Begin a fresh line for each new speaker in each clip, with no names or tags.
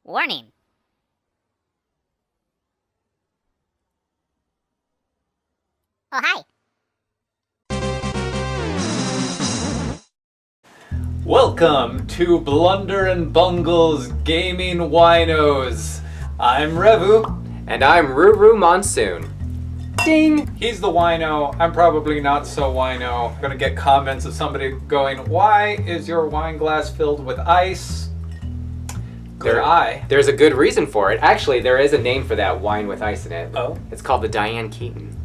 Warning. Oh, hi.
Welcome to Blunder and Bungle's Gaming Wineos. I'm Revu.
And I'm Ruru Monsoon. Ding!
He's the wino. I'm probably not so wino. I'm gonna get comments of somebody going, "Why is your wine glass filled with ice?"
There's a good reason for it. Actually, there is a name for that wine with ice in it.
Oh?
It's called the Diane Keaton.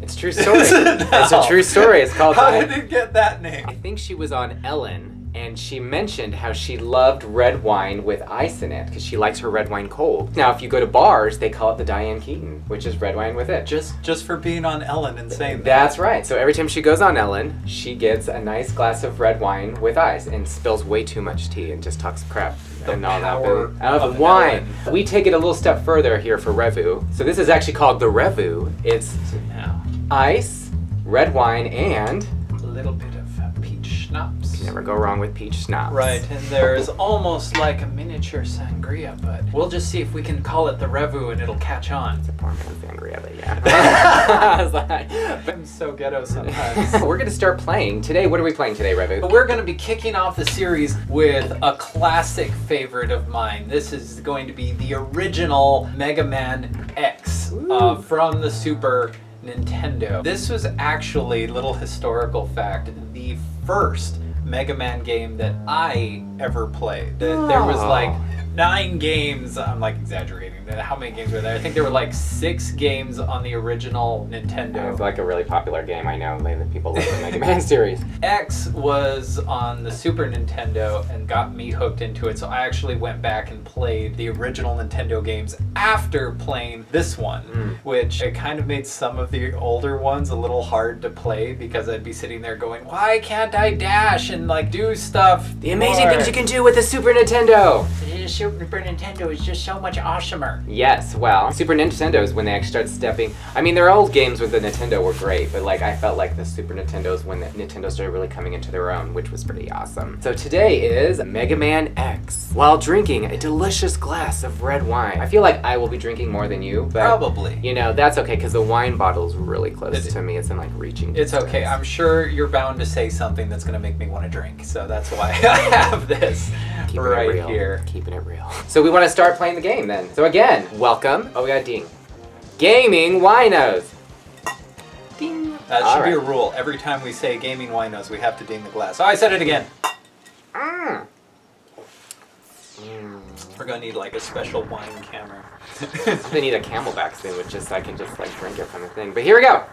It's a true story.
Is it now?
It's a true story. It's called
How
Diane.
did it get that name?
I think she was on Ellen, and she mentioned how she loved red wine with ice in it because she likes her red wine cold. Now, if you go to bars, they call it the Diane Keaton, which is red wine with it.
Just for being on Ellen and saying that.
That's right. So every time she goes on Ellen, she gets a nice glass of red wine with ice and spills way too much tea and just talks crap and all that
power
of wine. We take it a little step further here for Revu. So this is actually called the Revu. It's
Now,
ice, red wine, and
a little bit of peach schnapps.
never go wrong with peach schnapps.
Right, and there's almost like a miniature sangria, but we'll just see if we can call it the Revu and it'll catch on.
It's a poor man's sangria, but yeah. I was like,
I'm so ghetto sometimes.
we're gonna start playing today. What are we playing today, Revu?
We're going to be kicking off the series with a classic favorite of mine. This is going to be the original Mega Man X from the Super Nintendo. This was actually, little historical fact, the first Mega Man game that I ever played. There was like 9 games. I'm like exaggerating. How many games were there? I think there were like 6 games on the original Nintendo.
It's like a really popular game, I know. Like, people love the Mega Man series.
X was on the Super Nintendo and got me hooked into it, so I actually went back and played the original Nintendo games after playing this one, which it kind of made some of the older ones a little hard to play because I'd be sitting there going, why can't I dash and like do stuff?
The amazing things you can do with the Super Nintendo!
The Super Nintendo is just so much awesomer.
Yes, well, Super Nintendo is when they actually started stepping. I mean, their old games with the Nintendo were great, but like I felt like the Super Nintendo is when the Nintendo started really coming into their own, which was pretty awesome. So today is Mega Man X, while drinking a delicious glass of red wine. I feel like I will be drinking more than you, but
Probably.
you know, that's okay because the wine bottle's really close to me. It's in like reaching
It's
distance.
okay. I'm sure you're bound to say something that's going to make me want to drink, so that's why I have this
Keeping it
right
real.
here.
Keeping it real. So we want to start playing the game then. So again, welcome. Oh, we got a ding. Gaming Wineos. Ding.
That
All
should be a
right.
rule. Every time we say Gaming Wineos, we have to ding the glass. Oh, I said it again.
Mm.
We're going to need like a special wine camera.
They need a Camelback soon, which just I can just like drink it from the thing. But here we go.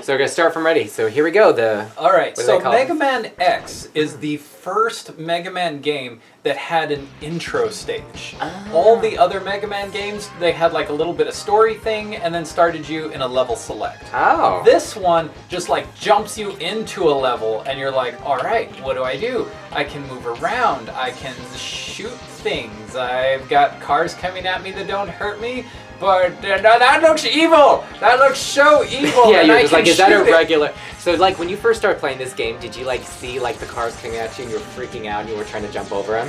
So we're gonna start from ready. So here we go.
All right,
What do
so
they call it?
Mega Man X is the first Mega Man game that had an intro stage. All the other Mega Man games, they had like a little bit of story thing and then started you in a level select.
Oh.
This one just like jumps you into a level and you're like, all right, what do? I can move around, I can shoot things, I've got cars coming at me that don't hurt me, but that looks evil! That looks so evil!
Yeah,
and
you're
I
just
can
like, is that a
shoot it."
regular? So like when you first started playing this game, did you like see like the cars coming at you and you were freaking out and you were trying to jump over them?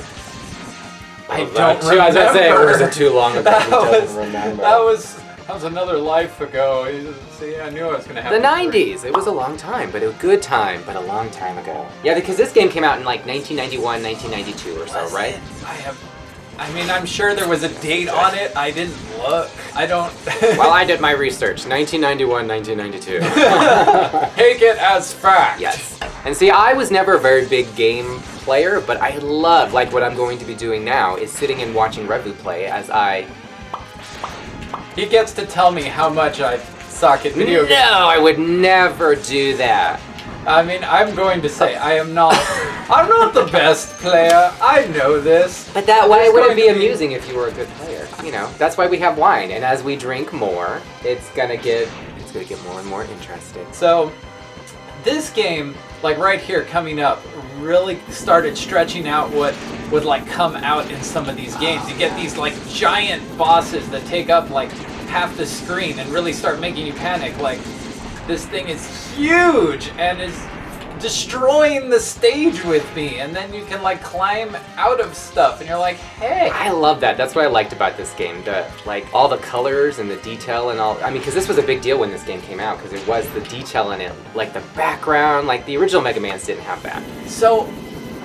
I
Was
don't
that I was gonna say,
remember.
or was it too long ago?
That
You don't
was,
remember.
that was another life ago. See, I knew I was gonna have
The
to
90s. It was a long time, but a good time, but a long time ago. Yeah, because this game came out in like 1991, 1992 or so,
Was
right?
it? I mean, I'm sure there was a date on it. I didn't look. I don't.
Well, I did my research. 1991, 1992.
Take it as fact.
Yes. And see, I was never a very big game player, but I love, like what I'm going to be doing now, is sitting and watching Revu play as I...
He gets to tell me how much I suck at video games.
No, I would never do that.
I mean, I'm going to say I'm not the best player. I know this.
But that way
There's
it wouldn't
going
be
to
amusing if you were a good player. You know, that's why we have wine. And as we drink more, it's gonna get more and more interesting.
So, this game, like right here coming up, really started stretching out what would like come out in some of these games. You get these like giant bosses that take up like half the screen and really start making you panic. Like, this thing is huge and is destroying the stage with me, and then you can like climb out of stuff, and you're like, hey.
I love that. That's what I liked about this game. Like all the colors and the detail and all. I mean, because this was a big deal when this game came out, because it was the detail in it, like the background, like the original Mega Man's didn't have that.
So,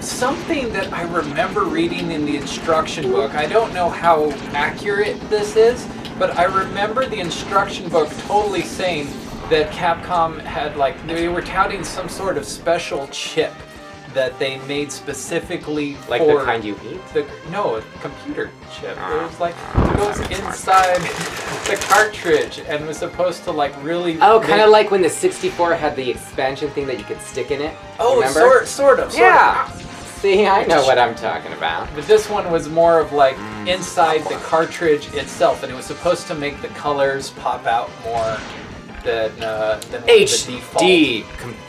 something that I remember reading in the instruction book, I don't know how accurate this is, but I remember the instruction book totally saying that Capcom had they were touting some sort of special chip that they made specifically
like
for
the kind you eat?
No, a computer chip. It was like, it goes inside the cartridge and was supposed to like really...
Oh, kind of like when the 64 had the expansion thing that you could stick in it.
Oh,
remember?
Sort of.
Yeah. See, I know what I'm talking about.
But this one was more of like inside the cartridge itself, and it was supposed to make the colors pop out more than the default.
HD,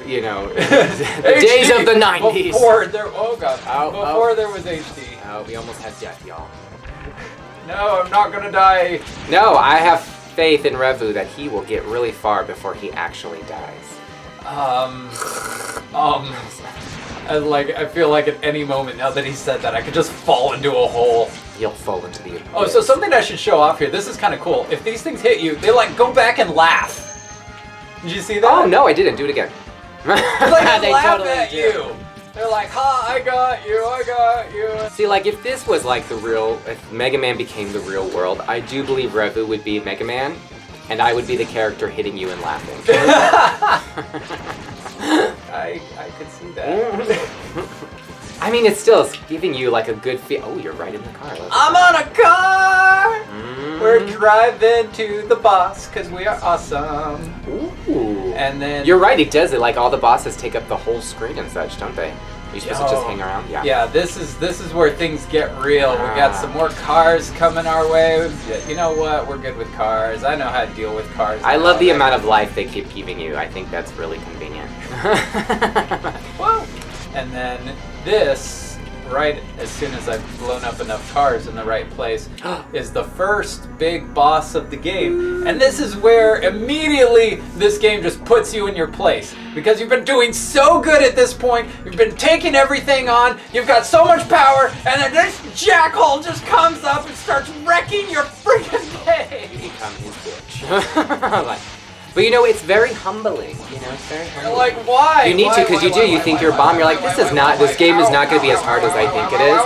you know, the days of the 90s.
Before there, before there was HD.
Oh, we almost had death, y'all.
No, I'm not gonna die.
No, I have faith in Revu that he will get really far before he actually dies.
I feel like at any moment now that he said that, I could just fall into a hole.
He'll fall into the abyss.
Oh, so something I should show off here. This is kind of cool. If these things hit you, they like go back and laugh. Did you see that?
Oh no, I didn't. Do it again.
Like they laugh totally at you. They're like, ha, I got you.
See, like if this was like if Mega Man became the real world, I do believe Revu would be Mega Man, and I would be the character hitting you and laughing.
I could see that.
I mean, it's still giving you like a good feel. Oh, you're right in the car.
I'm on a car! We're driving to the boss because we are awesome.
Ooh.
And then...
You're right, it does it. Like all the bosses take up the whole screen and such, don't they? You're supposed to just hang around? Yeah.
Yeah, this is where things get real. We got some more cars coming our way. You know what? We're good with cars. I know how to deal with cars.
I love the amount of life they keep giving you. I think that's really convenient.
Well, and then this, right as soon as I've blown up enough cars in the right place, is the first big boss of the game. And this is where immediately this game just puts you in your place. Because you've been doing so good at this point, you've been taking everything on, you've got so much power, and then this jackhole just comes up and starts wrecking your freaking day.
Become his bitch. But you know, it's very humbling. You know, it's very humbling.
You're like, why?
You need to, because you do. You think you're a bomb. You're like, this game is not going to be as hard as I think it is.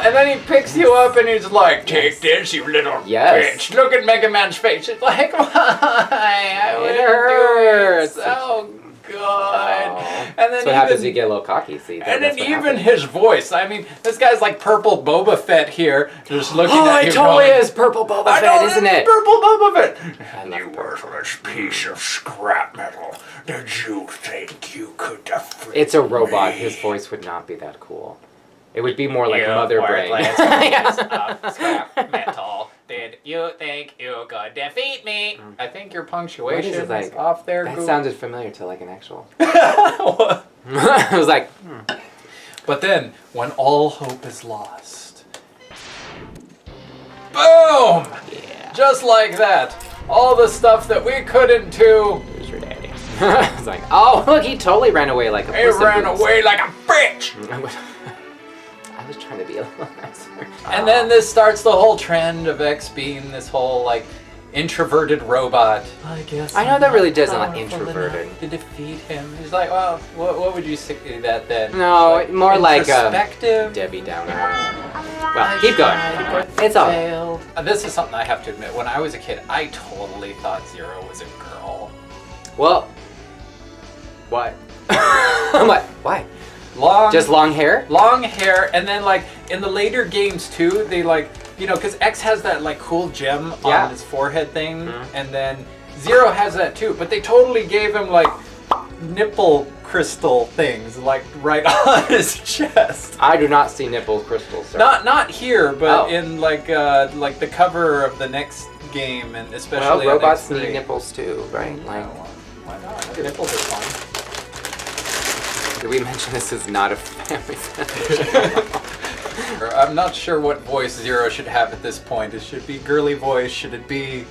And then he picks you up and he's like, take this, you little bitch. Look at Mega Man's face. It's like, why? I wouldn't do it so good. And then
that's what happens. You get a little cocky. See.
And then even his voice. I mean, this guy's like purple Boba Fett here, just looking at you.
It totally is purple Boba Fett, isn't it?
Purple Boba Fett. You worthless piece of scrap metal. Did you think you could defeat
It's a robot.
me?
His voice would not be that cool. It would be more like Mother Brain.
Scrap metal. Did you think you could defeat me? I think your punctuation is like, off there.
That sounded familiar to like an actual.
What?
I was like,
But then, when all hope is lost, boom! Yeah. Just like that. All the stuff that we couldn't do.
Who's your daddy? It's like, oh, look, he totally ran away like a
He ran away like a bitch!
I was trying to be a little nicer.
And then this starts the whole trend of X being this whole, like, introverted robot. I guess
I know that really doesn't like introverted.
To defeat him. He's like, well, what would you say that then?
No,
like,
more like
introspective.
Debbie Downer. Well, keep going. It's all.
This is something I have to admit. When I was a kid, I totally thought Zero was a girl.
Well, what? What? Why? Just long hair?
Long hair, and then like in the later games too, they like, you know, because X has that like cool gem on his forehead thing, and then Zero has that too, but they totally gave him like nipple crystal things like right on his chest.
I do not see nipple crystals, sir.
Not here, but in like the cover of the next game, and especially
well, robots
on X3.
need nipples too, right? Like,
why not? Nipples are fun.
Did we mention this is not a family friendly?
I'm not sure what voice Zero should have at this point. It should be girly voice. Should it be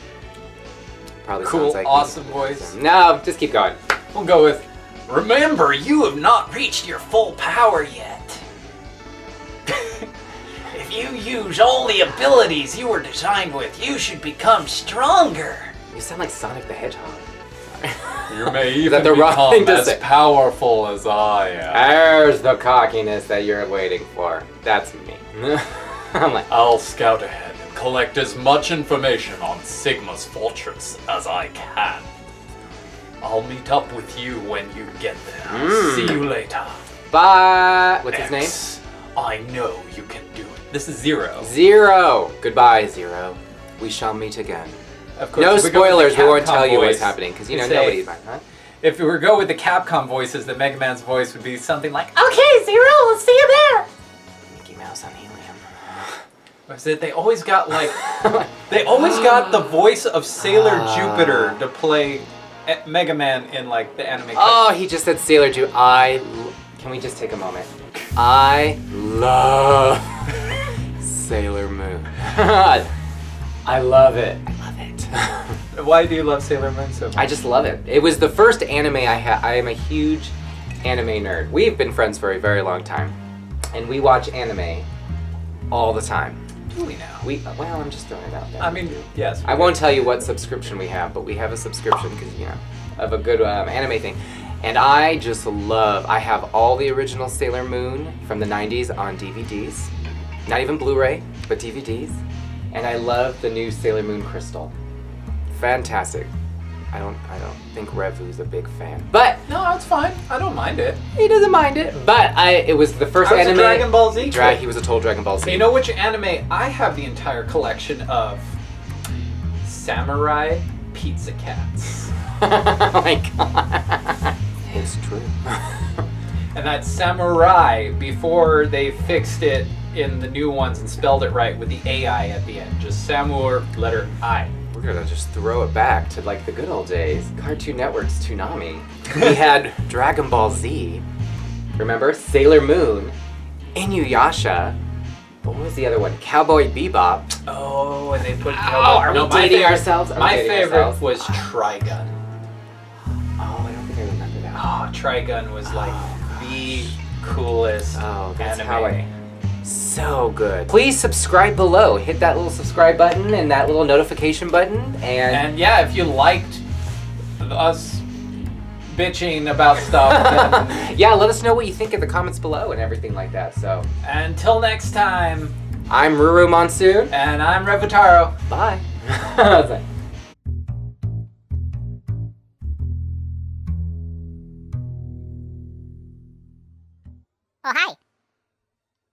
probably
cool,
sounds like
awesome
me.
voice.
No, just keep going.
We'll go with, remember, you have not reached your full power yet. If you use all the abilities you were designed with, you should become stronger.
You sound like Sonic the Hedgehog.
You may
that
even
the wrong thing
become
to
as
say?
powerful as I am.
There's the cockiness that you're waiting for. That's me. I'm like,
I'll scout ahead and collect as much information on Sigma's fortress as I can. I'll meet up with you when you get there. See you later.
bye. What's his name?
X, I know you can do it. This is Zero.
Zero. Goodbye, Zero. We shall meet again.
Of course,
No
if we go with the
spoilers. We won't
Capcom
tell you what's
voice,
happening because you
we
know
say-
nobody's back, huh?
If we were to go with the Capcom voices, the Mega Man's voice would be something like,
Okay, Zero, we'll see you there.
Mickey Mouse on helium.
was it they always got like, they always got the voice of Sailor Jupiter to play Mega Man in like the anime.
Oh, he just said Sailor Jew. Can we just take a moment? I love Sailor Moon. I love it. I love it.
Why do you love Sailor Moon so much?
I just love it. It was the first anime I had. I am a huge anime nerd. We've been friends for a very long time, and we watch anime all the time.
Really now.
Well, I'm just throwing it out there.
I mean, yes.
I won't tell you what subscription we have, but we have a subscription because, you know, of a good anime thing. And I just love, I have all the original Sailor Moon from the 90s on DVDs. Not even Blu-ray, but DVDs. And I love the new Sailor Moon Crystal. Fantastic. I don't think Revu's a big fan. But
No, it's fine. I don't mind it.
he doesn't mind it. But it was the first
I was a
anime.
Dragon Ball Z kid.
He was a total Dragon Ball Z.
You know which anime I have the entire collection of? Samurai Pizza Cats.
Oh my god. It's true.
And that Samurai, before they fixed it in the new ones and spelled it right with the AI at the end. Just Samur, letter I.
We're gonna just throw it back to like the good old days. Cartoon Network's Toonami. We had Dragon Ball Z. Remember? Sailor Moon. Inuyasha. What was the other one? Cowboy Bebop.
Oh, and they put
Are we dating ourselves? Are we
My
dating
favorite
ourselves?
was Trigun.
Oh, I don't think I remember that.
Oh, Trigun was like the coolest
Oh, that's
anime.
how So good. Please subscribe below. Hit that little subscribe button and that little notification button.
And yeah, if you liked us bitching about stuff, then
yeah, let us know what you think in the comments below and everything like that. So,
until next time,
I'm Ruru Monsoon.
and I'm Revitaro.
Bye.
Oh, hi.